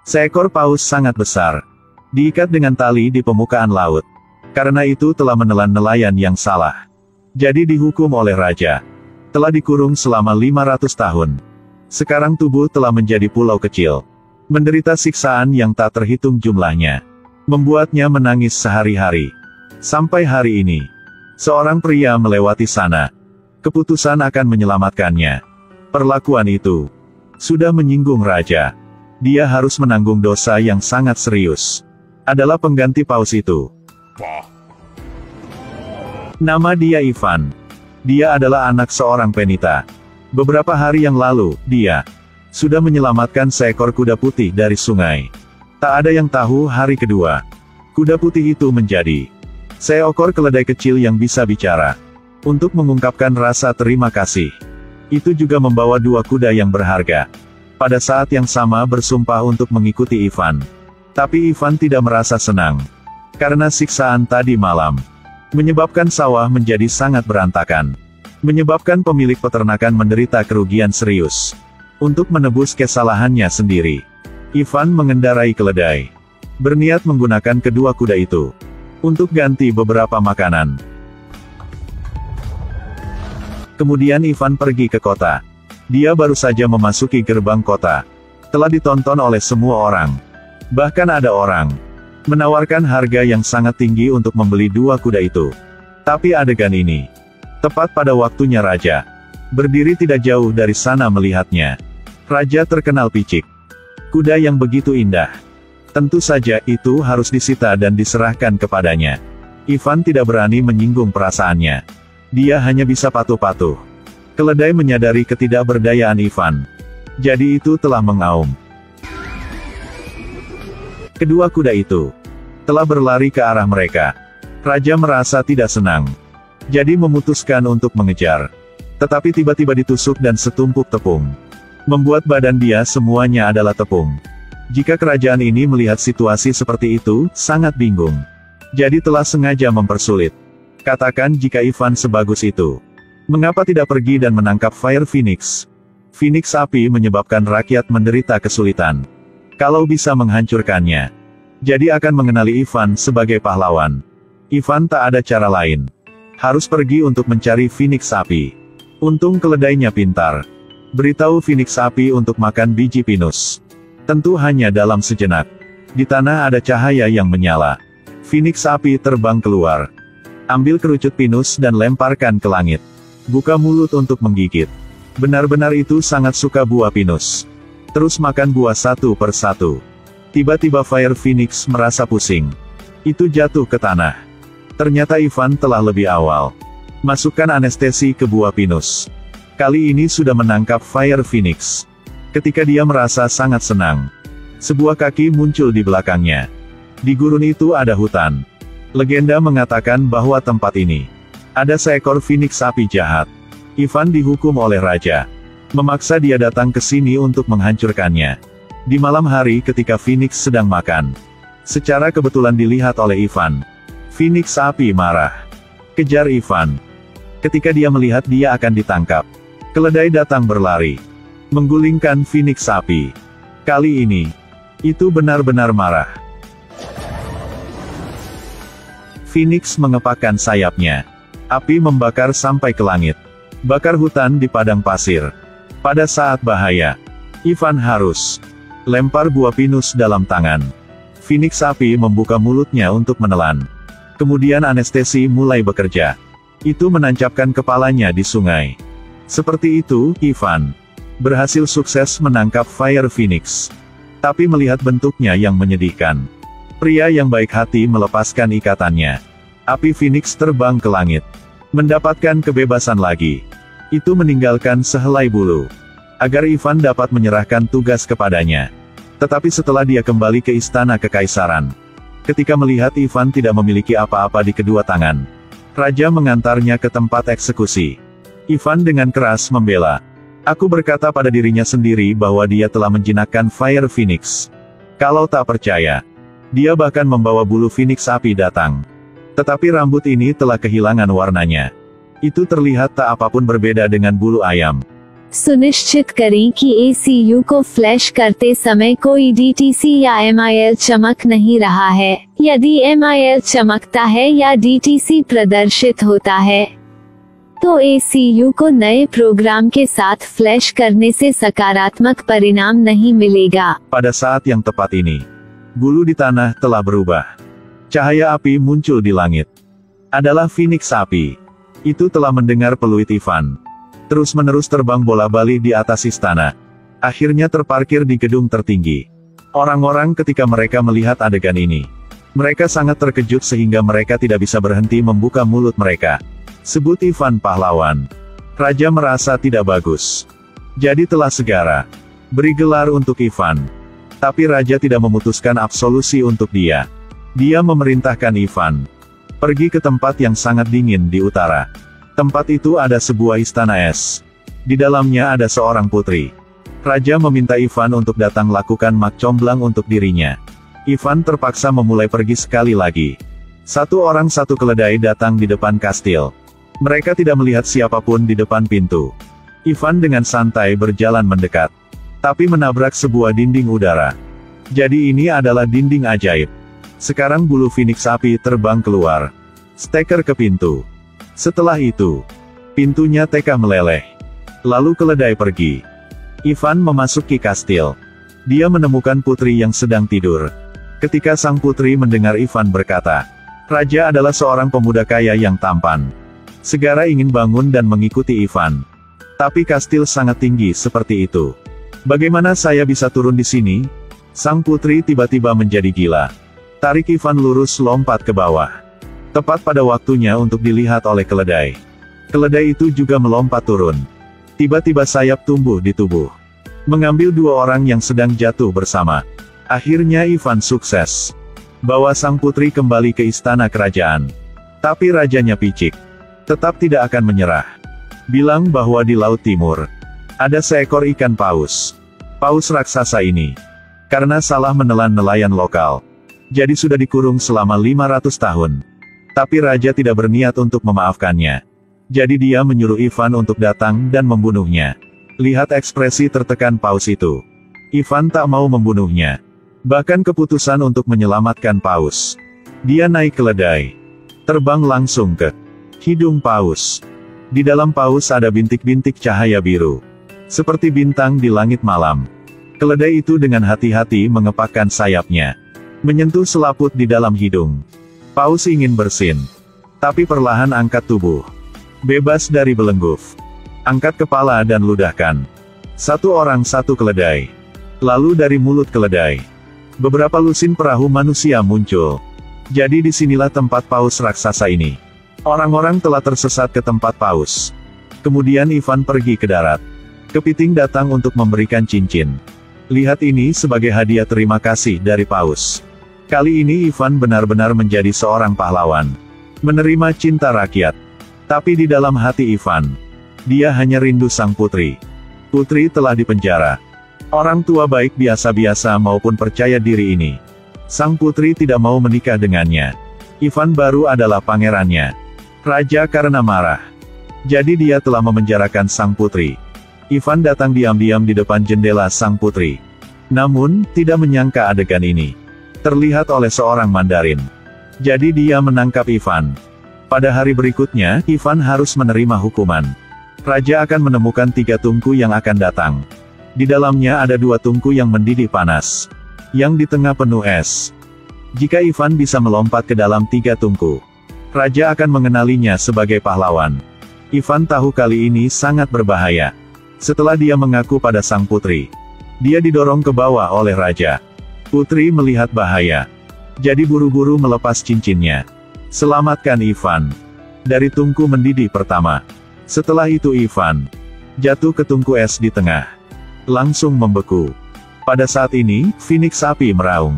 Seekor paus sangat besar. Diikat dengan tali di permukaan laut. Karena itu telah menelan nelayan yang salah. Jadi dihukum oleh raja. Telah dikurung selama 500 tahun. Sekarang tubuh telah menjadi pulau kecil. Menderita siksaan yang tak terhitung jumlahnya. Membuatnya menangis sehari-hari. Sampai hari ini. Seorang pria melewati sana. Keputusan akan menyelamatkannya. Perlakuan itu sudah menyinggung raja. Dia harus menanggung dosa yang sangat serius. Adalah pengganti paus itu. Nama dia Ivan. Dia adalah anak seorang penita. Beberapa hari yang lalu, dia sudah menyelamatkan seekor kuda putih dari sungai. Tak ada yang tahu hari kedua. Kuda putih itu menjadi seekor keledai kecil yang bisa bicara. Untuk mengungkapkan rasa terima kasih. Itu juga membawa 2 kuda yang berharga. Pada saat yang sama bersumpah untuk mengikuti Ivan. Tapi Ivan tidak merasa senang. Karena siksaan tadi malam. Menyebabkan sawah menjadi sangat berantakan. Menyebabkan pemilik peternakan menderita kerugian serius. Untuk menebus kesalahannya sendiri. Ivan mengendarai keledai. Berniat menggunakan kedua kuda itu. Untuk ganti beberapa makanan. Kemudian Ivan pergi ke kota. Dia baru saja memasuki gerbang kota. Telah ditonton oleh semua orang. Bahkan ada orang menawarkan harga yang sangat tinggi untuk membeli 2 kuda itu. Tapi adegan ini tepat pada waktunya raja berdiri tidak jauh dari sana melihatnya. Raja terkenal picik. Kuda yang begitu indah. Tentu saja itu harus disita dan diserahkan kepadanya. Ivan tidak berani menyinggung perasaannya. Dia hanya bisa patuh-patuh. Keledai menyadari ketidakberdayaan Ivan. Jadi itu telah mengaum. Kedua kuda itu telah berlari ke arah mereka. Raja merasa tidak senang. Jadi memutuskan untuk mengejar. Tetapi tiba-tiba ditusuk dan setumpuk tepung. Membuat badan dia semuanya adalah tepung. Jika kerajaan ini melihat situasi seperti itu, sangat bingung. Jadi telah sengaja mempersulit. Katakan jika Ivan sebagus itu. Mengapa tidak pergi dan menangkap Fire Phoenix? Phoenix api menyebabkan rakyat menderita kesulitan. Kalau bisa menghancurkannya. Jadi akan mengenali Ivan sebagai pahlawan. Ivan tak ada cara lain. Harus pergi untuk mencari Phoenix api. Untung keledainya pintar. Beritahu Phoenix api untuk makan biji pinus. Tentu hanya dalam sejenak. Di tanah ada cahaya yang menyala. Phoenix api terbang keluar. Ambil kerucut pinus dan lemparkan ke langit. Buka mulut untuk menggigit. Benar-benar itu sangat suka buah pinus. Terus makan buah satu per satu. Tiba-tiba Fire Phoenix merasa pusing. Itu jatuh ke tanah. Ternyata Ivan telah lebih awal. Masukkan anestesi ke buah pinus. Kali ini sudah menangkap Fire Phoenix. Ketika dia merasa sangat senang. Sebuah kaki muncul di belakangnya. Di gurun itu ada hutan. Legenda mengatakan bahwa tempat ini ada seekor Phoenix api jahat. Ivan dihukum oleh raja. Memaksa dia datang ke sini untuk menghancurkannya. Di malam hari ketika Phoenix sedang makan. Secara kebetulan dilihat oleh Ivan. Phoenix api marah. Kejar Ivan. Ketika dia melihat dia akan ditangkap. Keledai datang berlari. Menggulingkan Phoenix api. Kali ini, itu benar-benar marah. Phoenix mengepakkan sayapnya. Api membakar sampai ke langit. Bakar hutan di padang pasir. Pada saat bahaya, Ivan harus lempar buah pinus dalam tangan. Phoenix api membuka mulutnya untuk menelan. Kemudian anestesi mulai bekerja. Itu menancapkan kepalanya di sungai. Seperti itu, Ivan berhasil sukses menangkap Fire Phoenix. Tapi melihat bentuknya yang menyedihkan. Pria yang baik hati melepaskan ikatannya. Api Phoenix terbang ke langit. Mendapatkan kebebasan lagi. Itu meninggalkan sehelai bulu. Agar Ivan dapat menyerahkan tugas kepadanya. Tetapi setelah dia kembali ke istana kekaisaran. Ketika melihat Ivan tidak memiliki apa-apa di kedua tangan. Raja mengantarnya ke tempat eksekusi. Ivan dengan keras membela. Aku berkata pada dirinya sendiri bahwa dia telah menjinakkan Fire Phoenix. Kalau tak percaya. Dia bahkan membawa bulu Phoenix api datang. Tetapi rambut ini telah kehilangan warnanya. Itu terlihat tak apapun berbeda dengan bulu ayam. सुनिश्चित करें कि ACU को फ्लैश करते समय कोई DTC या MIL चमक नहीं रहा है। यदि MIL चमकता है या DTC प्रदर्शित होता है, तो ACU को नए प्रोग्राम के साथ फ्लैश करने से सकारात्मक परिणाम नहीं मिलेगा। Pada saat yang tepat ini, bulu di tanah telah berubah. Cahaya api muncul di langit. Adalah Phoenix api. Itu telah mendengar peluit Ivan. Terus-menerus terbang bola-balik di atas istana. Akhirnya terparkir di gedung tertinggi. Orang-orang ketika mereka melihat adegan ini, mereka sangat terkejut sehingga mereka tidak bisa berhenti membuka mulut mereka. Sebut Ivan pahlawan. Raja merasa tidak bagus. Jadi telah segera beri gelar untuk Ivan. Tapi Raja tidak memutuskan absolusi untuk dia. Dia memerintahkan Ivan pergi ke tempat yang sangat dingin di utara. Tempat itu ada sebuah istana es. Di dalamnya ada seorang putri. Raja meminta Ivan untuk datang lakukan mak comblang untuk dirinya. Ivan terpaksa memulai pergi sekali lagi. Satu orang satu keledai datang di depan kastil. Mereka tidak melihat siapapun di depan pintu. Ivan dengan santai berjalan mendekat, tapi menabrak sebuah dinding udara. Jadi ini adalah dinding ajaib. Sekarang bulu Phoenix api terbang keluar. Steker ke pintu. Setelah itu, pintunya teka meleleh. Lalu keledai pergi. Ivan memasuki kastil. Dia menemukan putri yang sedang tidur. Ketika sang putri mendengar Ivan berkata, Raja adalah seorang pemuda kaya yang tampan. Segera ingin bangun dan mengikuti Ivan. Tapi kastil sangat tinggi seperti itu. Bagaimana saya bisa turun di sini? Sang putri tiba-tiba menjadi gila. Tarik Ivan lurus lompat ke bawah. Tepat pada waktunya untuk dilihat oleh keledai. Keledai itu juga melompat turun. Tiba-tiba sayap tumbuh di tubuh, mengambil dua orang yang sedang jatuh bersama. Akhirnya Ivan sukses bawa sang putri kembali ke istana kerajaan. Tapi rajanya picik, tetap tidak akan menyerah. Bilang bahwa di Laut Timur ada seekor ikan paus. Paus raksasa ini, karena salah menelan nelayan lokal, jadi sudah dikurung selama 500 tahun. Tapi Raja tidak berniat untuk memaafkannya. Jadi dia menyuruh Ivan untuk datang dan membunuhnya. Lihat ekspresi tertekan paus itu. Ivan tak mau membunuhnya. Bahkan keputusan untuk menyelamatkan paus. Dia naik keledai, terbang langsung ke hidung paus. Di dalam paus ada bintik-bintik cahaya biru, seperti bintang di langit malam. Keledai itu dengan hati-hati mengepakkan sayapnya, menyentuh selaput di dalam hidung. Paus ingin bersin, tapi perlahan angkat tubuh, bebas dari belenggu. Angkat kepala dan ludahkan. Satu orang satu keledai. Lalu dari mulut keledai, beberapa lusin perahu manusia muncul. Jadi disinilah tempat paus raksasa ini. Orang-orang telah tersesat ke tempat paus. Kemudian Ivan pergi ke darat. Kepiting datang untuk memberikan cincin. Lihat ini sebagai hadiah terima kasih dari paus. Kali ini Ivan benar-benar menjadi seorang pahlawan. Menerima cinta rakyat. Tapi di dalam hati Ivan, dia hanya rindu sang putri. Putri telah dipenjara. Orang tua baik biasa-biasa maupun percaya diri ini, sang putri tidak mau menikah dengannya. Ivan baru adalah pangerannya. Raja karena marah. Jadi dia telah memenjarakan sang putri. Ivan datang diam-diam di depan jendela sang putri. Namun, tidak menyangka adegan ini terlihat oleh seorang Mandarin. Jadi dia menangkap Ivan. Pada hari berikutnya, Ivan harus menerima hukuman. Raja akan menemukan 3 tungku yang akan datang. Di dalamnya ada 2 tungku yang mendidih panas. Yang di tengah penuh es. Jika Ivan bisa melompat ke dalam 3 tungku, Raja akan mengenalinya sebagai pahlawan. Ivan tahu kali ini sangat berbahaya. Setelah dia mengaku pada sang putri, dia didorong ke bawah oleh Raja. Putri melihat bahaya, jadi buru-buru melepas cincinnya. Selamatkan Ivan dari tungku mendidih pertama. Setelah itu Ivan jatuh ke tungku es di tengah, langsung membeku. Pada saat ini, Phoenix api meraung.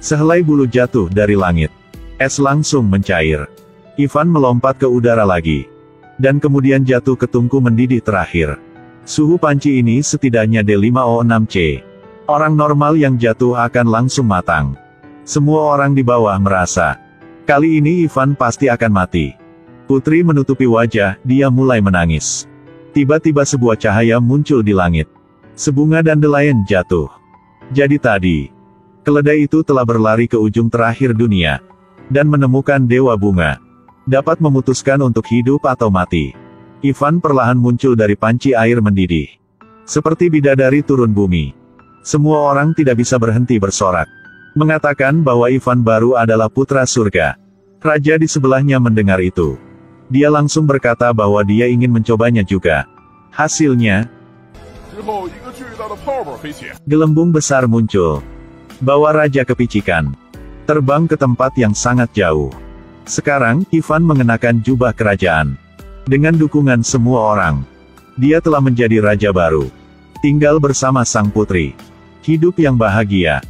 Sehelai bulu jatuh dari langit. Es langsung mencair. Ivan melompat ke udara lagi, dan kemudian jatuh ke tungku mendidih terakhir. Suhu panci ini setidaknya D5O6C. Orang normal yang jatuh akan langsung matang. Semua orang di bawah merasa, kali ini Ivan pasti akan mati. Putri menutupi wajah, dia mulai menangis. Tiba-tiba sebuah cahaya muncul di langit. Sebunga dandelion jatuh. Jadi tadi, keledai itu telah berlari ke ujung terakhir dunia, dan menemukan Dewa Bunga. Dapat memutuskan untuk hidup atau mati. Ivan perlahan muncul dari panci air mendidih. Seperti bidadari turun bumi. Semua orang tidak bisa berhenti bersorak. Mengatakan bahwa Ivan baru adalah putra surga. Raja di sebelahnya mendengar itu. Dia langsung berkata bahwa dia ingin mencobanya juga. Hasilnya, gelembung besar muncul. Bawa raja kepicikan. Terbang ke tempat yang sangat jauh. Sekarang, Ivan mengenakan jubah kerajaan. Dengan dukungan semua orang. Dia telah menjadi raja baru. Tinggal bersama sang putri. Hidup yang bahagia.